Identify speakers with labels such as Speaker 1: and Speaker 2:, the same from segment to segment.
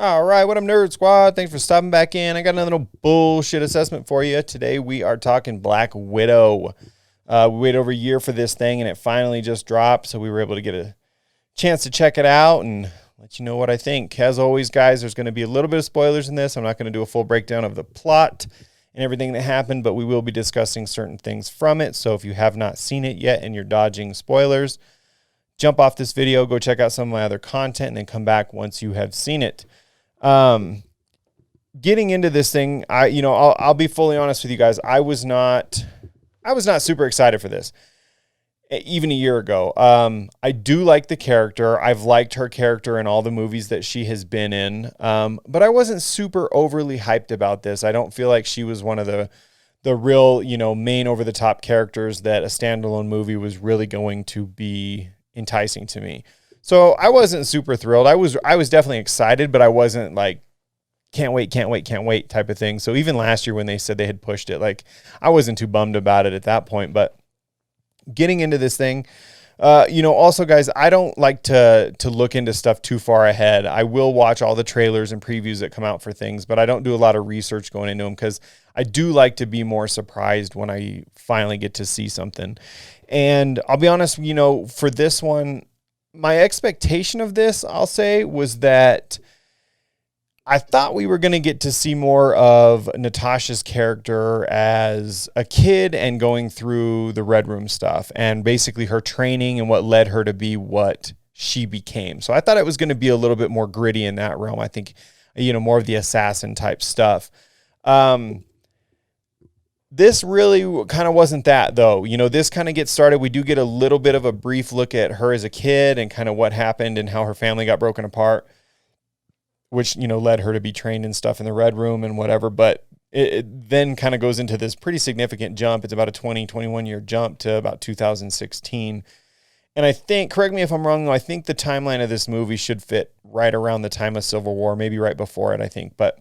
Speaker 1: All right, what up, Nerd Squad? Thanks for stopping back in. I got another little bullshit assessment for you. Today we are talking Black Widow. We waited over a year for this thing, and it finally just dropped, so we were able to get a chance to check it out and let you know what I think. As always, guys, there's going to be a little bit of spoilers in this. I'm not going to do a full breakdown of the plot and everything that happened, but we will be discussing certain things from it. So if you have not seen it yet and you're dodging spoilers, jump off this video, go check out some of my other content, and then come back once you have seen it. Getting into this thing, I'll be fully honest with you guys. I was not super excited for this even a year ago. I do like the character. I've liked her character in all the movies that she has been in. But I wasn't super overly hyped about this. I don't feel like she was one of the real, main over the top characters that a standalone movie was really going to be enticing to me. So I wasn't super thrilled. I was definitely excited, but I wasn't like, can't wait type of thing. So even last year when they said they had pushed it, like I wasn't too bummed about it at that point. But getting into this thing, also guys, I don't like to look into stuff too far ahead. I will watch all the trailers and previews that come out for things, but I don't do a lot of research going into them because I do like to be more surprised when I finally get to see something. And I'll be honest, for this one, my expectation of this, I'll say, was that I thought we were going to get to see more of Natasha's character as a kid and going through the Red Room stuff and basically her training and what led her to be what she became. So I thought it was going to be a little bit more gritty in that realm. I think, more of the assassin type stuff. This really kind of wasn't that, though. This kind of gets started. We do get a little bit of a brief look at her as a kid and kind of what happened and how her family got broken apart, which, led her to be trained and stuff in the Red Room and whatever. But it then kind of goes into this pretty significant jump. It's about a 21 year jump to about 2016. And I think, correct me if I'm wrong, though, I think the timeline of this movie should fit right around the time of Civil War, maybe right before it, I think, but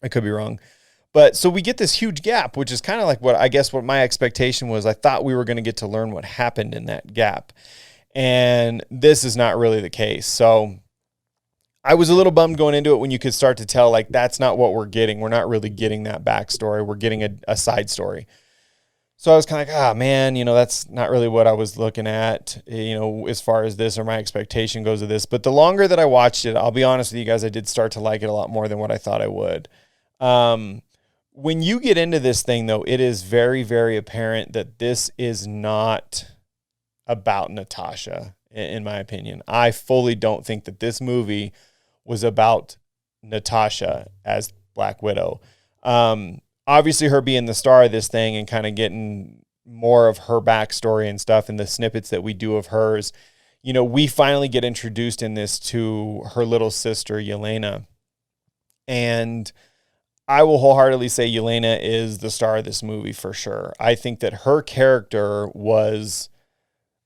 Speaker 1: I could be wrong. But so we get this huge gap, which is kind of like what my expectation was. I thought we were going to get to learn what happened in that gap. And this is not really the case. So I was a little bummed going into it when you could start to tell, like, that's not what we're getting. We're not really getting that backstory. We're getting a side story. So I was kind of like, man, that's not really what I was looking at, as far as this or my expectation goes of this. But the longer that I watched it, I'll be honest with you guys, I did start to like it a lot more than what I thought I would. When you get into this thing, though, it is very, very apparent that this is not about Natasha, in my opinion. I fully don't think that this movie was about Natasha as Black Widow. Obviously, her being the star of this thing and kind of getting more of her backstory and stuff and the snippets that we do of hers, we finally get introduced in this to her little sister, Yelena. And I will wholeheartedly say Yelena is the star of this movie for sure. I think that her character was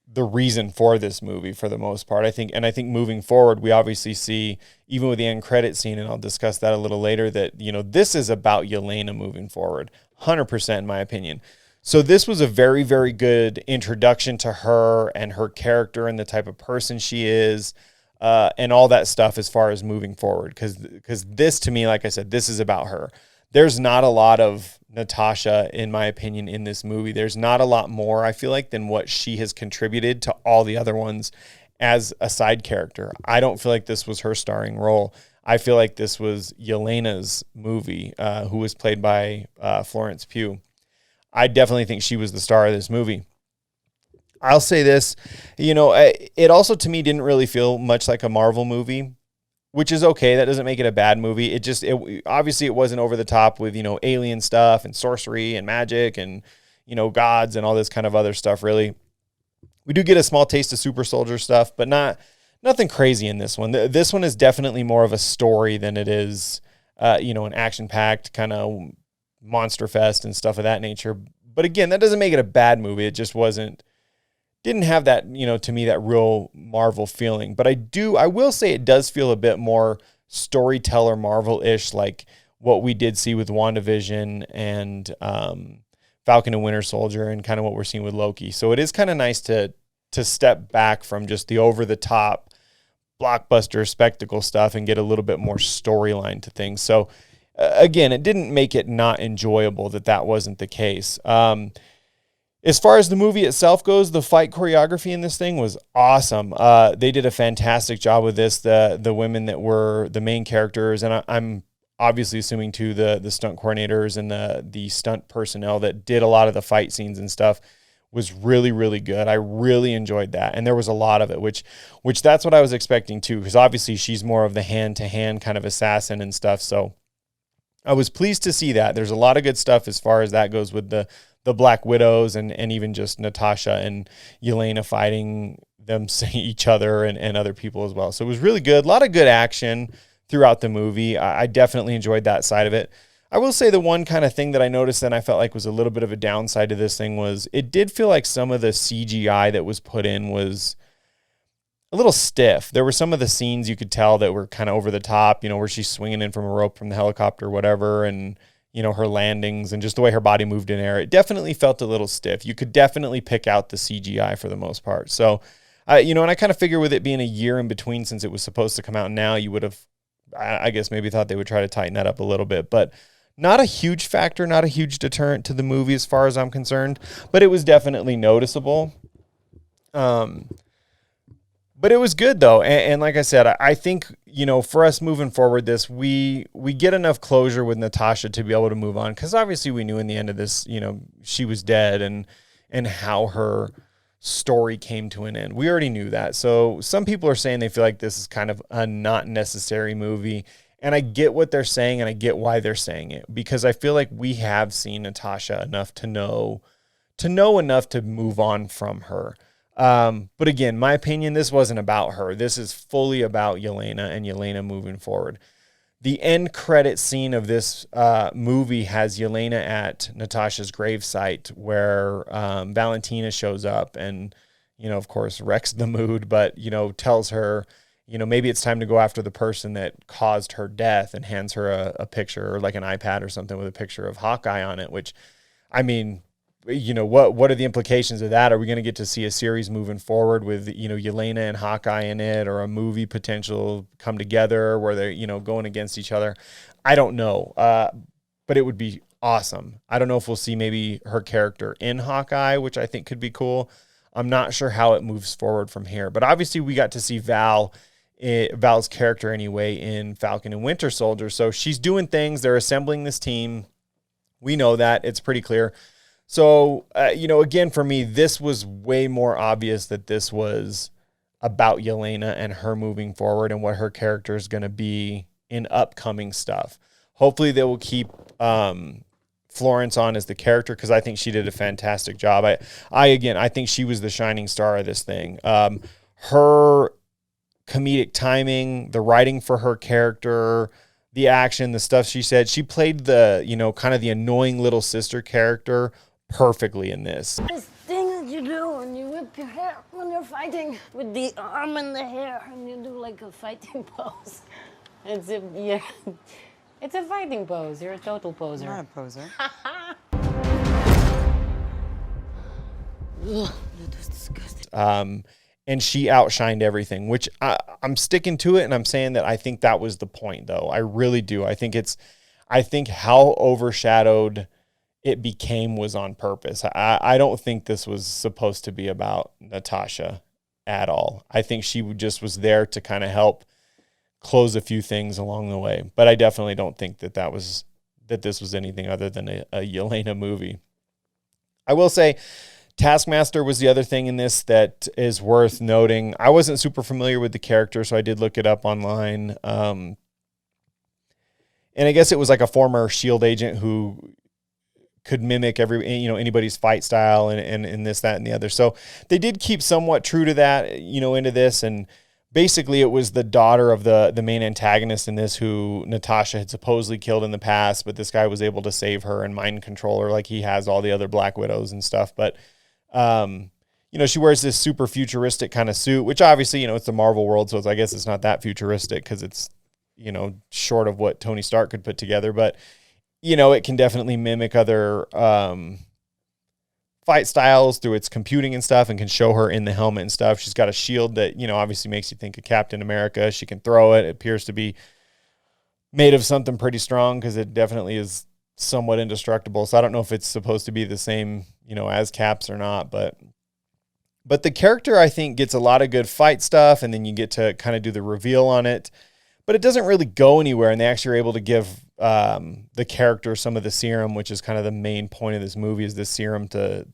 Speaker 1: the reason for this movie for the most part. I think moving forward, we obviously see, even with the end credit scene, and I'll discuss that a little later, that, this is about Yelena moving forward, 100% in my opinion. So this was a very, very good introduction to her and her character and the type of person she is. And all that stuff as far as moving forward. Because this, to me, like I said, this is about her. There's not a lot of Natasha, in my opinion, in this movie. There's not a lot more, I feel like, than what she has contributed to all the other ones as a side character. I don't feel like this was her starring role. I feel like this was Yelena's movie, who was played by Florence Pugh. I definitely think she was the star of this movie. I'll say this, it also to me didn't really feel much like a Marvel movie, which is okay. That doesn't make it a bad movie. Obviously it wasn't over the top with, alien stuff and sorcery and magic and, gods and all this kind of other stuff, really. We do get a small taste of super soldier stuff, but nothing crazy in this one. This one is definitely more of a story than it is, an action-packed kind of monster fest and stuff of that nature. But again, that doesn't make it a bad movie. It just didn't have that, to me, that real Marvel feeling. But I will say it does feel a bit more storyteller Marvel-ish, like what we did see with WandaVision and Falcon and Winter Soldier and kind of what we're seeing with Loki. So it is kind of nice to step back from just the over-the-top blockbuster spectacle stuff and get a little bit more storyline to things. So again, it didn't make it not enjoyable that wasn't the case. As far as the movie itself goes, the fight choreography in this thing was awesome. They did a fantastic job with this. The women that were the main characters, and I'm obviously assuming too the stunt coordinators and the stunt personnel that did a lot of the fight scenes and stuff, was really, really good. I really enjoyed that. And there was a lot of it, which that's what I was expecting too, because obviously she's more of the hand-to-hand kind of assassin and stuff. So I was pleased to see that. There's a lot of good stuff as far as that goes with the Black Widows and even just Natasha and Yelena fighting them, each other and other people as well. So it was really good. A lot of good action throughout the movie. I definitely enjoyed that side of it. I will say the one kind of thing that I noticed and I felt like was a little bit of a downside to this thing was it did feel like some of the CGI that was put in was a little stiff. There were some of the scenes you could tell that were kind of over the top, where she's swinging in from a rope from the helicopter or whatever, and, her landings and just the way her body moved in air. It definitely felt a little stiff. You could definitely pick out the CGI for the most part. So, and I kind of figure with it being a year in between since it was supposed to come out now, you would have, I guess, maybe thought they would try to tighten that up a little bit. But not a huge factor, not a huge deterrent to the movie as far as I'm concerned, but it was definitely noticeable. But it was good though. And like I said, I think, for us moving forward we get enough closure with Natasha to be able to move on. Cause obviously we knew in the end of this, she was dead and how her story came to an end. We already knew that. So some people are saying they feel like this is kind of a not necessary movie. And I get what they're saying and I get why they're saying it, because I feel like we have seen Natasha enough to know enough to move on from her. But again, my opinion, this wasn't about her. This is fully about Yelena and Yelena moving forward. The end credit scene of this movie has Yelena at Natasha's gravesite where Valentina shows up and, of course, wrecks the mood, but, tells her, maybe it's time to go after the person that caused her death, and hands her a picture or like an iPad or something with a picture of Hawkeye on it, which, I mean, what are the implications of that? Are we going to get to see a series moving forward with, Yelena and Hawkeye in it, or a movie potential come together where they're, going against each other? I don't know. But it would be awesome. I don't know if we'll see maybe her character in Hawkeye, which I think could be cool. I'm not sure how it moves forward from here, but obviously we got to see Val's character anyway in Falcon and Winter Soldier. So she's doing things. They're assembling this team. We know that. It's pretty clear. So, again, for me, this was way more obvious that this was about Yelena and her moving forward and what her character is going to be in upcoming stuff. Hopefully they will keep Florence on as the character, because I think she did a fantastic job. I think she was the shining star of this thing. Her comedic timing, the writing for her character, the action, the stuff she said. She played the, kind of the annoying little sister character perfectly in this.
Speaker 2: This thing that you do when you whip your hair when you're fighting with the arm and the hair, and you do like a fighting pose.
Speaker 3: It's a fighting pose. You're a total poser.
Speaker 4: I'm not a poser.
Speaker 2: Ugh, that was disgusting.
Speaker 1: And she outshined everything, which I'm sticking to it. And I'm saying that I think that was the point, though. I really do. I think how overshadowed it became was on purpose. I don't think this was supposed to be about Natasha at all. I think she just was there to kind of help close a few things along the way. But I definitely don't think that this was anything other than a Yelena movie. I will say Taskmaster was the other thing in this that is worth noting. I wasn't super familiar with the character, so I did look it up online. And I guess it was like a former SHIELD agent who could mimic anybody's fight style and this, that, and the other. So they did keep somewhat true to that, into this. And basically it was the daughter of the main antagonist in this who Natasha had supposedly killed in the past, but this guy was able to save her and mind control her like he has all the other Black Widows and stuff. But, she wears this super futuristic kind of suit, which obviously, it's the Marvel world. So I guess it's not that futuristic because it's, short of what Tony Stark could put together. But, it can definitely mimic other fight styles through its computing and stuff, and can show her in the helmet and stuff. She's got a shield that, you know, obviously makes you think of Captain America. She can throw it. It appears to be made of something pretty strong because it definitely is somewhat indestructible. So I don't know if it's supposed to be the same, you know, as Cap's or not, but the character, I think, gets a lot of good fight stuff, and then you get to kind of do the reveal on it. But it doesn't really go anywhere, and they actually are able to give the character some of the serum, which is kind of the main point of this movie, is this serum to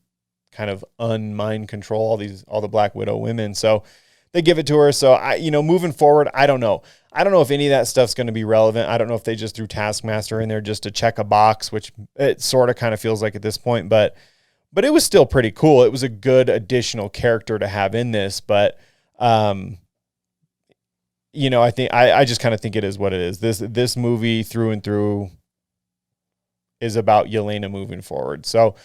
Speaker 1: kind of unmind control all the Black Widow women. So they give it to her. So moving forward, I don't know. I don't know if any of that stuff's going to be relevant. I don't know if they just threw Taskmaster in there just to check a box, which it sort of kind of feels like at this point, but it was still pretty cool. It was a good additional character to have in this, but I think I just kind of think it is what it is. This movie through and through is about Yelena moving forward. So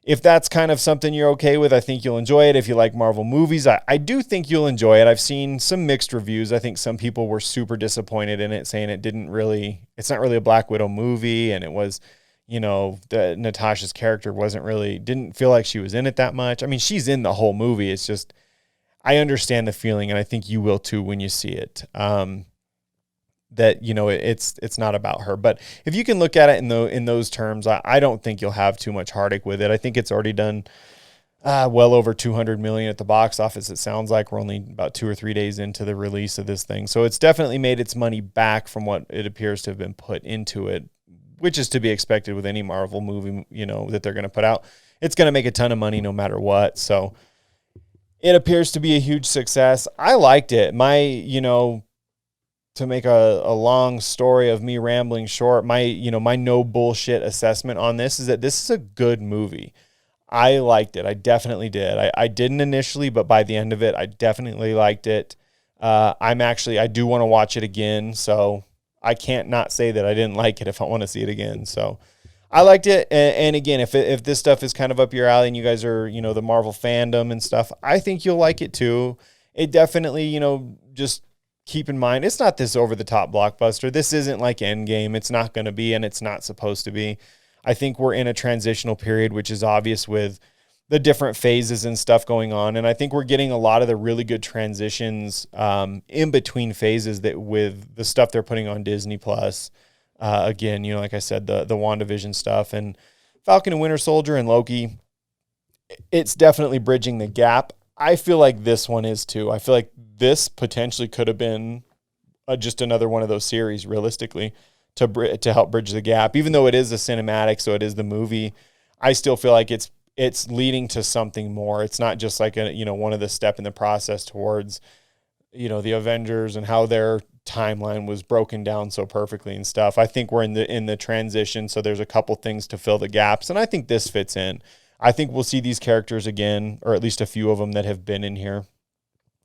Speaker 1: if that's kind of something you're okay with, I think you'll enjoy it. If you like Marvel movies, I do think you'll enjoy it. I've seen some mixed reviews. I think some people were super disappointed in it, saying it's not really a Black Widow movie, and it was, Natasha's character didn't feel like she was in it that much. I mean, she's in the whole movie. It's just, I understand the feeling, and I think you will too when you see it. That it's not about her. But if you can look at it in those terms, I don't think you'll have too much heartache with it. I think it's already done well over $200 million at the box office. It sounds like we're only about 2 or 3 days into the release of this thing, so it's definitely made its money back from what it appears to have been put into it, which is to be expected with any Marvel movie, that they're going to put out. It's going to make a ton of money no matter what. So it appears to be a huge success. I liked it. To make a long story of me rambling short, my no bullshit assessment on this is that this is a good movie. I liked it. I definitely did. I didn't initially, but by the end of it, I definitely liked it. I do want to watch it again, so I can't not say that I didn't like it if I want to see it again. So I liked it. And again, if this stuff is kind of up your alley and you guys are, the Marvel fandom and stuff, I think you'll like it too. It definitely, just keep in mind, it's not this over-the-top blockbuster. This isn't like Endgame. It's not going to be, and it's not supposed to be. I think we're in a transitional period, which is obvious with the different phases and stuff going on. And I think we're getting a lot of the really good transitions in between phases that with the stuff they're putting on Disney Plus. Again, like I said, the WandaVision stuff and Falcon and Winter Soldier and Loki, it's definitely bridging the gap. I feel like this one is too. I feel like this potentially could have been just another one of those series, realistically, to help bridge the gap. Even though it is a cinematic, so it is the movie, I still feel like it's leading to something more. It's not just like one of the step in the process towards the Avengers and how their timeline was broken down so perfectly and stuff. I think we're in the transition, so there's a couple things to fill the gaps, and I think this fits in. I think we'll see these characters again, or at least a few of them that have been in here.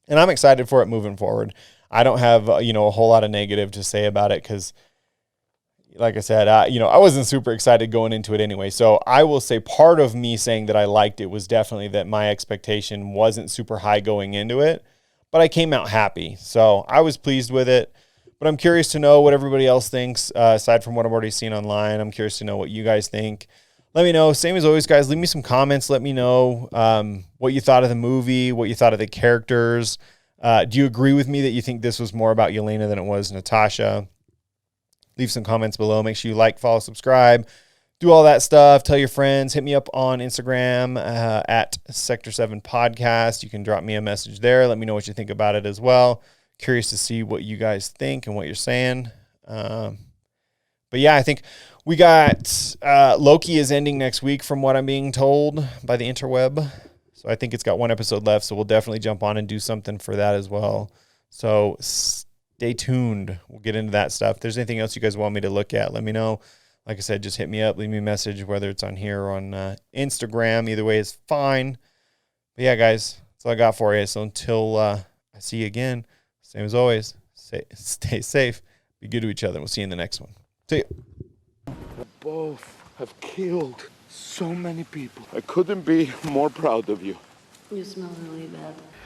Speaker 1: And I'm excited for it moving forward. I don't have, a whole lot of negative to say about it because, like I said, I wasn't super excited going into it anyway. So I will say part of me saying that I liked it was definitely that my expectation wasn't super high going into it, but I came out happy. So I was pleased with it. But I'm curious to know what everybody else thinks, aside from what I've already seen online. I'm curious to know what you guys think. Let me know. Same as always, guys, leave me some comments. Let me know what you thought of the movie, what you thought of the characters. Do you agree with me that you think this was more about Yelena than it was Natasha? Leave some comments below. Make sure you like, follow, subscribe. Do all that stuff. Tell your friends. Hit me up on Instagram at Sector 7 Podcast. You can drop me a message there. Let me know what you think about it as well. Curious to see what you guys think and what you're saying. But yeah, I think we got Loki is ending next week from what I'm being told by the interweb. So I think it's got one episode left. So we'll definitely jump on and do something for that as well. So stay tuned. We'll get into that stuff. If there's anything else you guys want me to look at, let me know. Like I said, just hit me up, leave me a message, whether it's on here or on Instagram. Either way is fine. But yeah, guys, that's all I got for you. So until I see you again, same as always, stay safe, be good to each other, and we'll see you in the next one. See you.
Speaker 4: Both have killed so many people. I couldn't be more proud of you.
Speaker 2: You smell really bad.